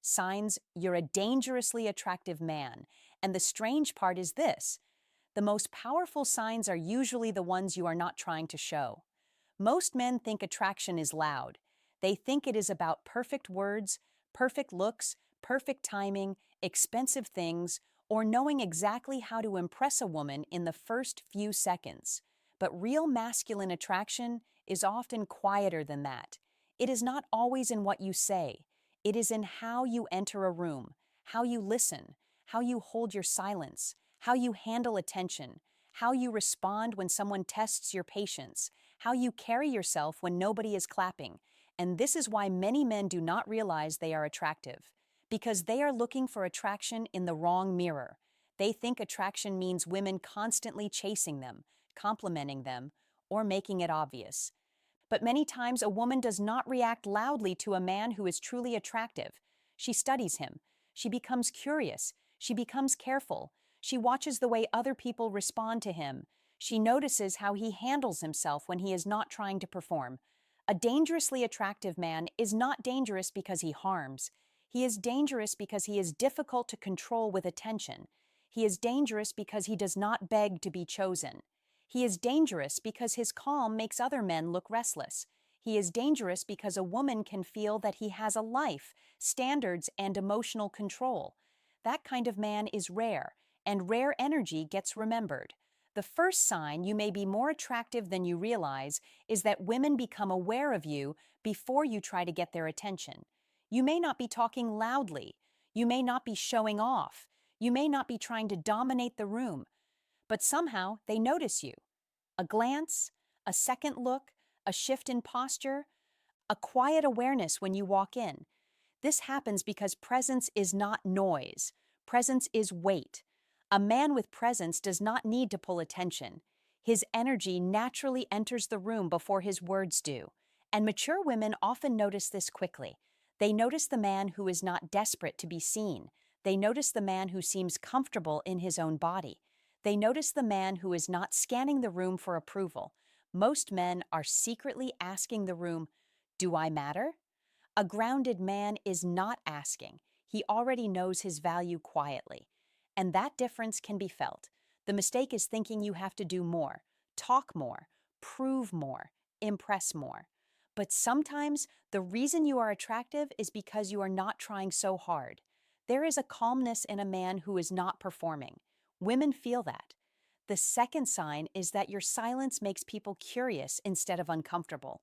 signs you're a dangerously attractive man. And the strange part is this: the most powerful signs are usually the ones you are not trying to show. Most men think attraction is loud. They think it is about perfect words, perfect looks, perfect timing, expensive things, or knowing exactly how to impress a woman in the first few seconds. But real masculine attraction is often quieter than that. It is not always in what you say. It is in how you enter a room, how you listen, how you hold your silence, how you handle attention, how you respond when someone tests your patience, how you carry yourself when nobody is clapping. And this is why many men do not realize they are attractive, because they are looking for attraction in the wrong mirror. They think attraction means women constantly chasing them, complimenting them, or making it obvious. But many times a woman does not react loudly to a man who is truly attractive. She studies him. She becomes curious. She becomes careful. She watches the way other people respond to him. She notices how he handles himself when he is not trying to perform. A dangerously attractive man is not dangerous because he harms. He is dangerous because he is difficult to control with attention. He is dangerous because he does not beg to be chosen. He is dangerous because his calm makes other men look restless. He is dangerous because a woman can feel that he has a life, standards, and emotional control. That kind of man is rare, and rare energy gets remembered. The first sign you may be more attractive than you realize is that women become aware of you before you try to get their attention. You may not be talking loudly. You may not be showing off. You may not be trying to dominate the room, but somehow they notice you. A glance, a second look, a shift in posture, a quiet awareness when you walk in. This happens because presence is not noise. Presence is weight. A man with presence does not need to pull attention. His energy naturally enters the room before his words do. And mature women often notice this quickly. They notice the man who is not desperate to be seen. They notice the man who seems comfortable in his own body. They notice the man who is not scanning the room for approval. Most men are secretly asking the room, "Do I matter?" A grounded man is not asking. He already knows his value quietly. And that difference can be felt. The mistake is thinking you have to do more, talk more, prove more, impress more. But sometimes the reason you are attractive is because you are not trying so hard. There is a calmness in a man who is not performing. Women feel that. The second sign is that your silence makes people curious instead of uncomfortable.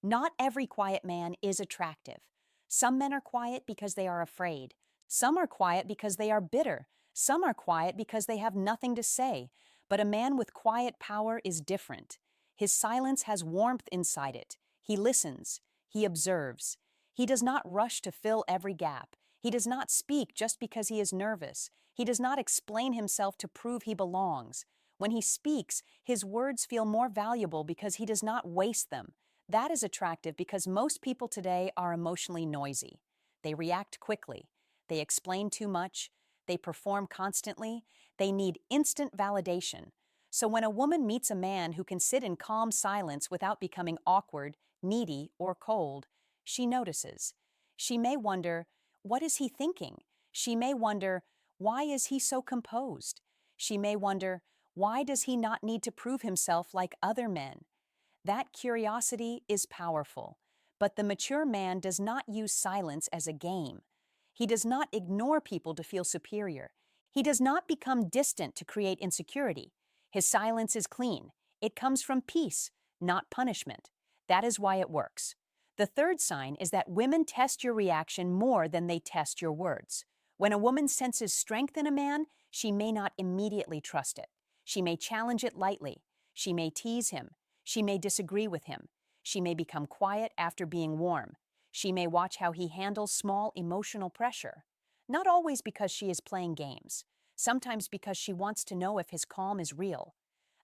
Not every quiet man is attractive. Some men are quiet because they are afraid. Some are quiet because they are bitter. Some are quiet because they have nothing to say. But a man with quiet power is different. His silence has warmth inside it. He listens. He observes. He does not rush to fill every gap. He does not speak just because he is nervous. He does not explain himself to prove he belongs. When he speaks, his words feel more valuable because he does not waste them. That is attractive because most people today are emotionally noisy. They react quickly. They explain too much. They perform constantly. They need instant validation. So when a woman meets a man who can sit in calm silence without becoming awkward, needy, or cold, she notices. She may wonder, what is he thinking? She may wonder, why is he so composed? She may wonder, why does he not need to prove himself like other men? That curiosity is powerful, but the mature man does not use silence as a game. He does not ignore people to feel superior. He does not become distant to create insecurity. His silence is clean. It comes from peace, not punishment. That is why it works. The third sign is that women test your reaction more than they test your words. When a woman senses strength in a man, she may not immediately trust it. She may challenge it lightly. She may tease him. She may disagree with him. She may become quiet after being warm. She may watch how he handles small emotional pressure. Not always because she is playing games. Sometimes because she wants to know if his calm is real.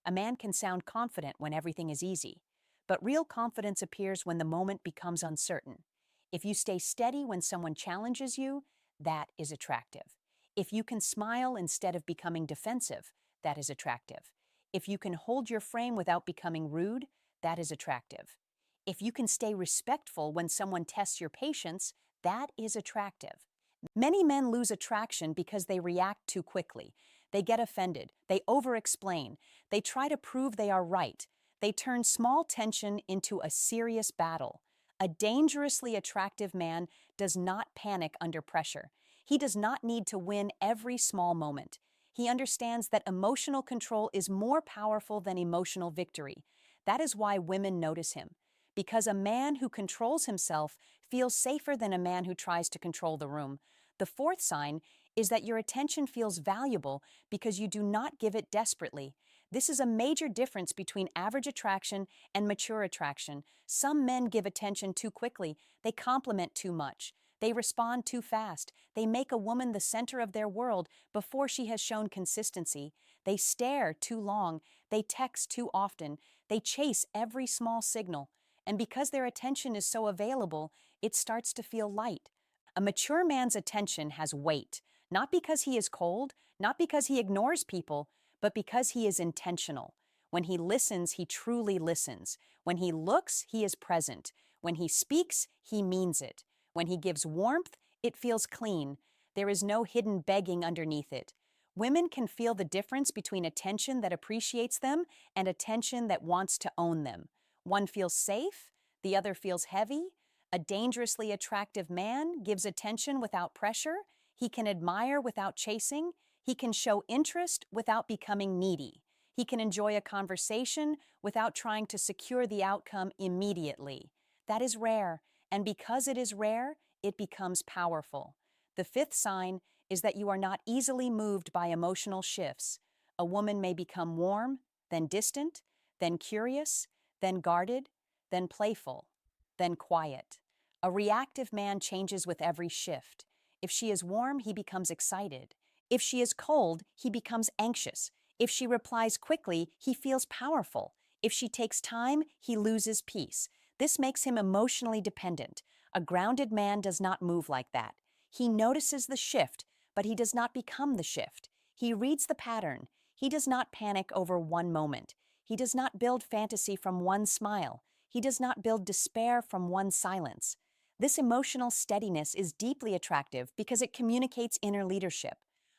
A man can sound confident when everything is easy, but real confidence appears when the moment becomes uncertain. If you stay steady when someone challenges you, that is attractive. If you can smile instead of becoming defensive, that is attractive. If you can hold your frame without becoming rude, that is attractive. If you can stay respectful when someone tests your patience, that is attractive. Many men lose attraction because they react too quickly. They get offended. They over-explain. They try to prove they are right. They turn small tension into a serious battle. A dangerously attractive man does not panic under pressure. He does not need to win every small moment. He understands that emotional control is more powerful than emotional victory. That is why women notice him. Because a man who controls himself feels safer than a man who tries to control the room. The fourth sign is that your attention feels valuable because you do not give it desperately. This is a major difference between average attraction and mature attraction. Some men give attention too quickly. They compliment too much. They respond too fast. They make a woman the center of their world before she has shown consistency. They stare too long. They text too often. They chase every small signal. And because their attention is so available, it starts to feel light. A mature man's attention has weight, not because he is cold, not because he ignores people, but because he is intentional. When he listens, he truly listens. When he looks, he is present. When he speaks, he means it. When he gives warmth, it feels clean. There is no hidden begging underneath it. Women can feel the difference between attention that appreciates them and attention that wants to own them. One feels safe, the other feels heavy. A dangerously attractive man gives attention without pressure. He can admire without chasing. He can show interest without becoming needy. He can enjoy a conversation without trying to secure the outcome immediately. That is rare, and because it is rare, it becomes powerful. The fifth sign is that you are not easily moved by emotional shifts. A woman may become warm, then distant, then curious, then guarded, then playful, then quiet. A reactive man changes with every shift. If she is warm, he becomes excited. If she is cold, he becomes anxious. If she replies quickly, he feels powerful. If she takes time, he loses peace. This makes him emotionally dependent. A grounded man does not move like that. He notices the shift, but he does not become the shift. He reads the pattern. He does not panic over one moment. He does not build fantasy from one smile. He does not build despair from one silence. This emotional steadiness is deeply attractive because it communicates inner leadership.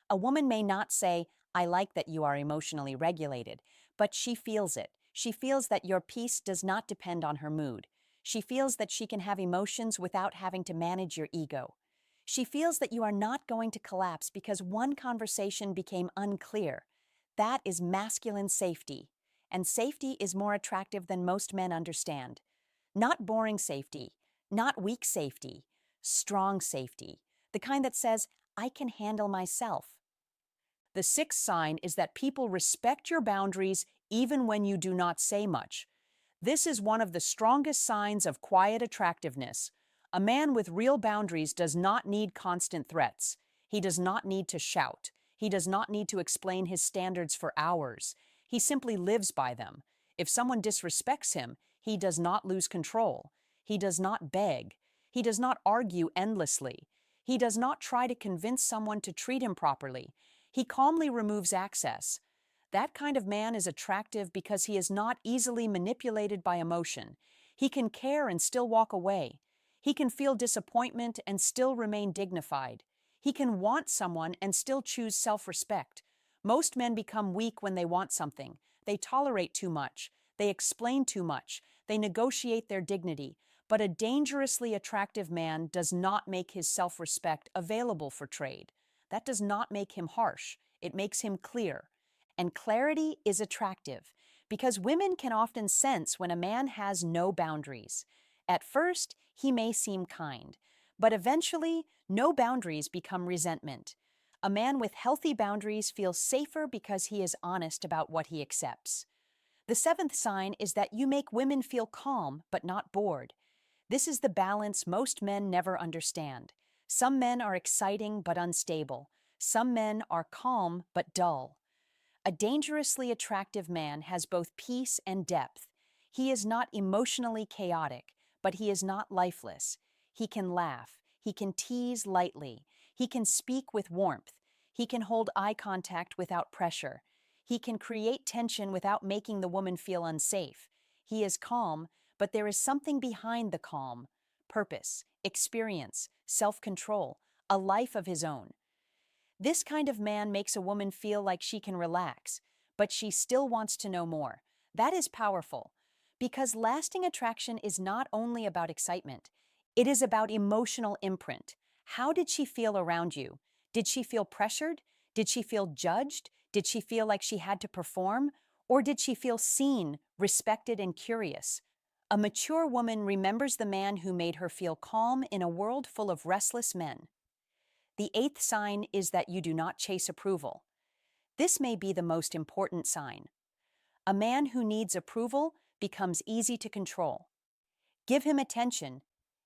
A woman may not say, "I like that you are emotionally regulated," but she feels it. She feels that your peace does not depend on her mood. She feels that she can have emotions without having to manage your ego. She feels that you are not going to collapse because one conversation became unclear. That is masculine safety, and safety is more attractive than most men understand. Not boring safety, not weak safety, strong safety, the kind that says, "I can handle myself." The sixth sign is that people respect your boundaries even when you do not say much. This is one of the strongest signs of quiet attractiveness. A man with real boundaries does not need constant threats. He does not need to shout. He does not need to explain his standards for hours. He simply lives by them. If someone disrespects him, he does not lose control. He does not beg. He does not argue endlessly. He does not try to convince someone to treat him properly. He calmly removes access. That kind of man is attractive because he is not easily manipulated by emotion. He can care and still walk away. He can feel disappointment and still remain dignified. He can want someone and still choose self-respect. Most men become weak when they want something. They tolerate too much. They explain too much. They negotiate their dignity. But a dangerously attractive man does not make his self-respect available for trade. That does not make him harsh. It makes him clear. And clarity is attractive because women can often sense when a man has no boundaries. At first, he may seem kind, but eventually, no boundaries become resentment. A man with healthy boundaries feels safer because he is honest about what he accepts. The seventh sign is that you make women feel calm but not bored. This is the balance most men never understand. Some men are exciting but unstable. Some men are calm but dull. A dangerously attractive man has both peace and depth. He is not emotionally chaotic, but he is not lifeless. He can laugh. He can tease lightly. He can speak with warmth. He can hold eye contact without pressure. He can create tension without making the woman feel unsafe. He is calm, but there is something behind the calm: purpose, experience, self-control. a life of his own. This kind of man makes a woman feel like she can relax, but she still wants to know more. That is powerful, because lasting attraction is not only about excitement, it is about emotional imprint. How did she feel around you? Did she feel pressured? Did she feel judged? Did she feel like she had to perform? Or did she feel seen, respected, and curious? A mature woman remembers the man who made her feel calm in a world full of restless men. The eighth sign is that you do not chase approval. This may be the most important sign. A man who needs approval becomes easy to control. Give him attention,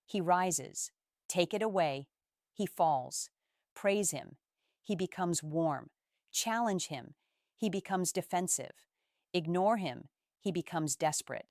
he rises. Take it away, he falls. Praise him, he becomes warm. Challenge him, he becomes defensive. Ignore him, he becomes desperate.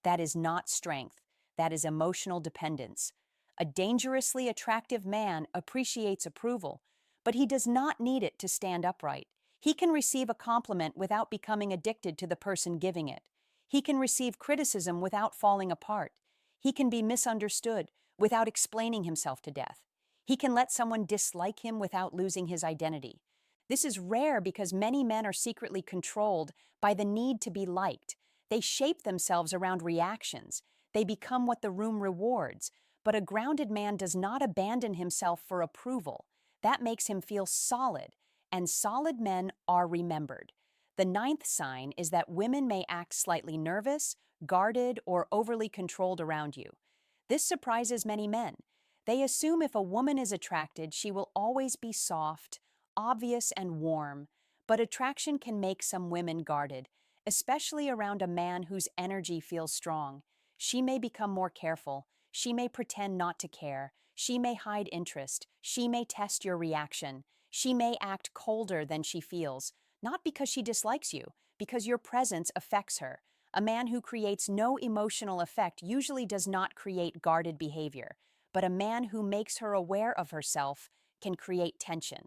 That is not strength, that is emotional dependence. A dangerously attractive man appreciates approval, but he does not need it to stand upright. He can receive a compliment without becoming addicted to the person giving it. He can receive criticism without falling apart. He can be misunderstood without explaining himself to death. He can let someone dislike him without losing his identity. This is rare because many men are secretly controlled by the need to be liked. They shape themselves around reactions. They become what the room rewards. But a grounded man does not abandon himself for approval. That makes him feel solid, and solid men are remembered. The ninth sign is that women may act slightly nervous, guarded, or overly controlled around you. This surprises many men. They assume if a woman is attracted, she will always be soft, obvious, and warm. But attraction can make some women guarded, especially around a man whose energy feels strong. She may become more careful. She may pretend not to care. She may hide interest. She may test your reaction. She may act colder than she feels, not because she dislikes you, because your presence affects her. A man who creates no emotional effect usually does not create guarded behavior, but a man who makes her aware of herself can create tension.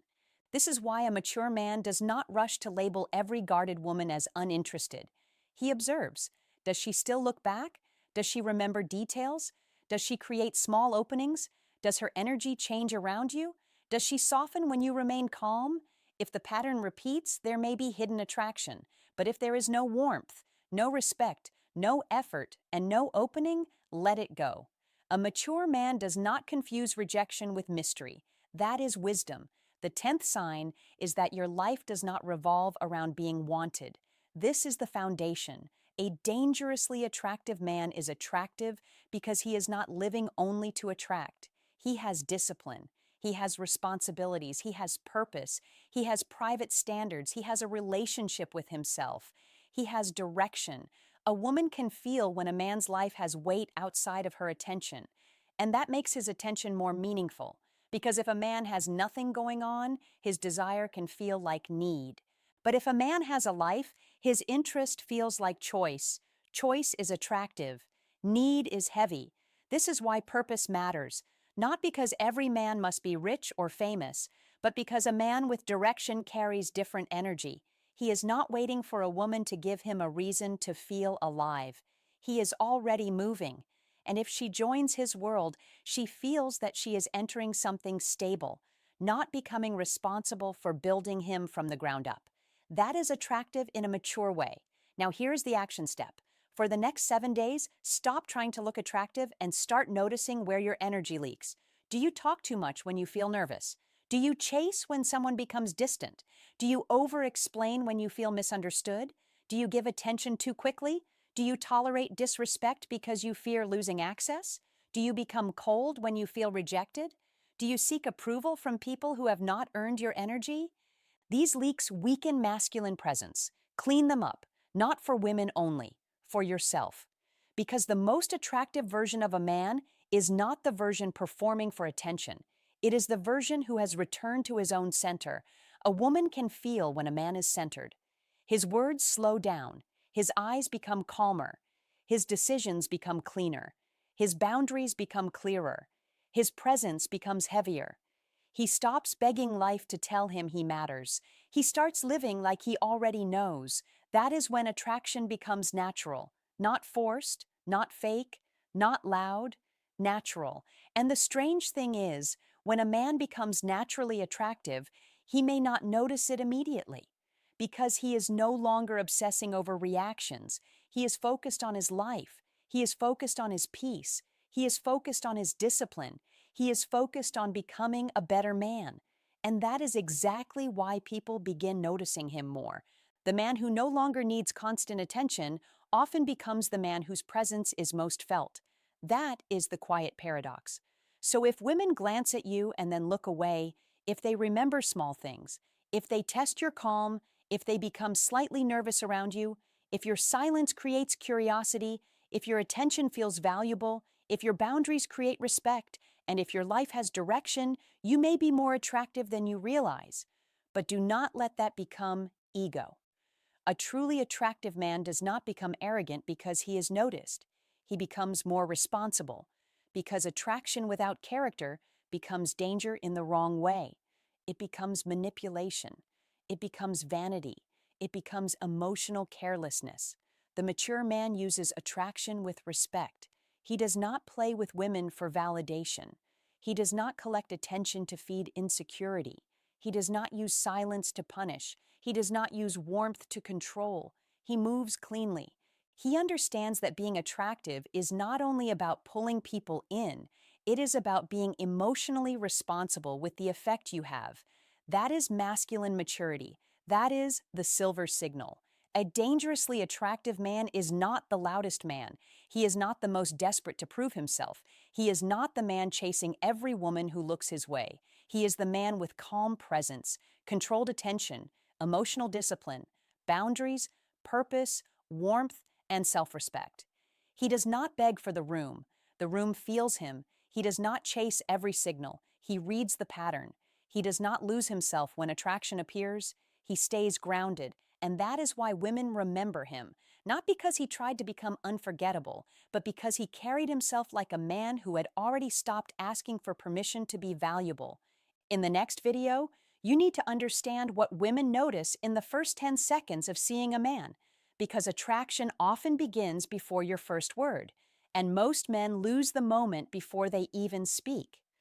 This is why a mature man does not rush to label every guarded woman as uninterested. He observes. Does she still look back? Does she remember details? Does she create small openings? Does her energy change around you? Does she soften when you remain calm? If the pattern repeats, there may be hidden attraction. But if there is no warmth, no respect, no effort, and no opening, let it go. A mature man does not confuse rejection with mystery. That is wisdom. The 10th sign is that your life does not revolve around being wanted. This is the foundation. A dangerously attractive man is attractive because he is not living only to attract. He has discipline. He has responsibilities. He has purpose. He has private standards. He has a relationship with himself. He has direction. A woman can feel when a man's life has weight outside of her attention, and that makes his attention more meaningful. Because if a man has nothing going on, his desire can feel like need. But if a man has a life, his interest feels like choice. Choice is attractive. Need is heavy. This is why purpose matters. Not because every man must be rich or famous, but because a man with direction carries different energy. He is not waiting for a woman to give him a reason to feel alive. He is already moving. And if she joins his world, she feels that she is entering something stable, not becoming responsible for building him from the ground up. That is attractive in a mature way. Now here's the action step. For the next 7 days, stop trying to look attractive and start noticing where your energy leaks. Do you talk too much when you feel nervous? Do you chase when someone becomes distant? Do you over-explain when you feel misunderstood? Do you give attention too quickly? Do you tolerate disrespect because you fear losing access? Do you become cold when you feel rejected? Do you seek approval from people who have not earned your energy? These leaks weaken masculine presence. Clean them up, not for women only, for yourself. Because the most attractive version of a man is not the version performing for attention. It is the version who has returned to his own center. A woman can feel when a man is centered. His words slow down. His eyes become calmer. His decisions become cleaner. His boundaries become clearer. His presence becomes heavier. He stops begging life to tell him he matters. He starts living like he already knows. That is when attraction becomes natural, not forced, not fake, not loud, natural. And the strange thing is, When a man becomes naturally attractive, he may not notice it immediately because he is no longer obsessing over reactions. He is focused on his life. He is focused on his peace. He is focused on his discipline. He is focused on becoming a better man. And that is exactly why people begin noticing him more. The man who no longer needs constant attention often becomes the man whose presence is most felt. That is the quiet paradox. So if women glance at you and then look away, if they remember small things, if they test your calm, if they become slightly nervous around you, if your silence creates curiosity, if your attention feels valuable, if your boundaries create respect, and if your life has direction, you may be more attractive than you realize. But do not let that become ego. A truly attractive man does not become arrogant because he is noticed. He becomes more responsible, because attraction without character becomes danger in the wrong way. It becomes manipulation. It becomes vanity. It becomes emotional carelessness. The mature man uses attraction with respect. He does not play with women for validation. He does not collect attention to feed insecurity. He does not use silence to punish. He does not use warmth to control. He moves cleanly. He understands that being attractive is not only about pulling people in, it is about being emotionally responsible with the effect you have. That is masculine maturity. That is the silver signal. A dangerously attractive man is not the loudest man. He is not the most desperate to prove himself. He is not the man chasing every woman who looks his way. He is the man with calm presence, controlled attention, emotional discipline, boundaries, purpose, warmth, and self-respect. He does not beg for the room. The room feels him. He does not chase every signal. He reads the pattern. He does not lose himself when attraction appears. He stays grounded, and that is why women remember him, not because he tried to become unforgettable, but because he carried himself like a man who had already stopped asking for permission to be valuable. In the next video, you need to understand what women notice in the first 10 seconds of seeing a man, because attraction often begins before your first word, and most men lose the moment before they even speak.